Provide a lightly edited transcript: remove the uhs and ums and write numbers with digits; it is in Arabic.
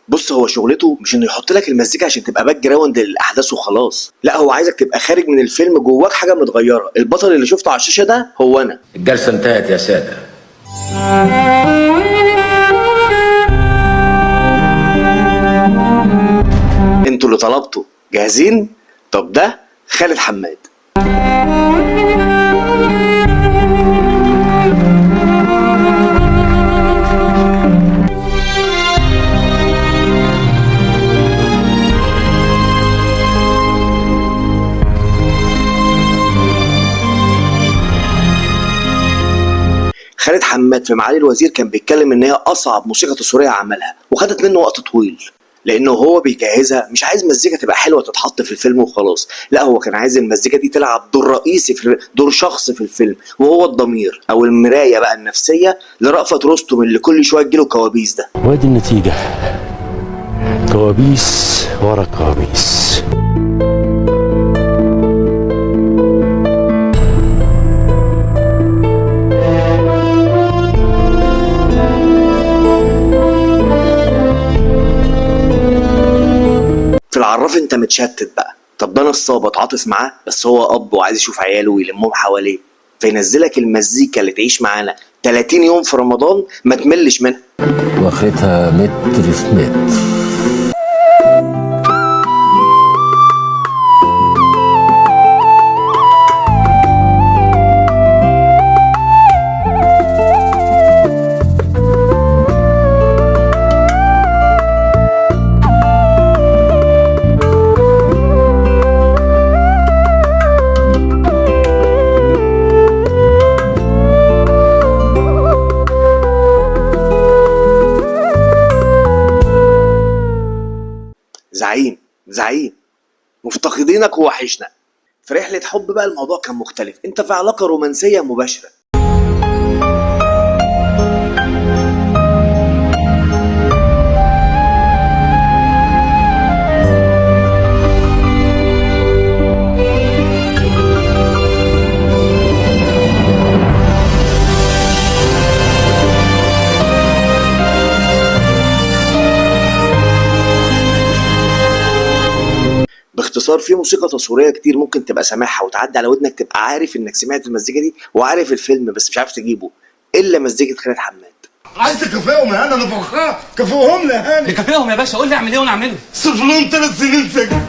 بص، هو شغلته مش انه يحط لك المزيكا عشان تبقى باك جراوند للاحداث وخلاص، لا هو عايزك تبقى خارج من الفيلم جواك حاجه متغيره. البطل اللي شفته على الشاشه ده هو انا. الجلسه انتهت يا ساده. انتوا اللي طلبتوا جاهزين؟ طب ده خالد حماد. خالد حماد في معالي الوزير كان بيتكلم ان هي اصعب موسيقى تصويريه عملها، وخدت منه وقت طويل لانه هو بيجهزها. مش عايز مزيكا تبقى حلوه تتحط في الفيلم وخلاص، لا هو كان عايز المزيكا دي تلعب دور رئيسي دور شخص في الفيلم، وهو الضمير او المرايه بقى النفسيه لرأفت رستم اللي كل شويه تجيله كوابيس ده. وادي النتيجه، كوابيس ورا كوابيس. في العراف انت متشتت بقى. طب ده نصاب اتعاطف معاه، بس هو اب وعايز يشوف عياله ويلمهم حواليه، فينزلك المزيكا اللي تعيش معانا 30 يوم في رمضان ما تملش منها. واخدها متر في متر. زعيم مفتقدينك ووحشنا. في رحلة حب بقى الموضوع كان مختلف، انت في علاقة رومانسية مباشرة. باختصار في موسيقى تصويريه كتير ممكن تبقى سامعها وتعدي على ودنك تبقى عارف انك سمعت المزيكا دي وعارف الفيلم بس مش عارف تجيبه، الا مزيكه خالد حماد. عايز تكافئهم يا هاني، انا فخار كافئهم لي يا هاني. نكافئهم يا باشا، قول لي اعمل ايه وانا اعمله. صرف لهم 3 سنين سجن.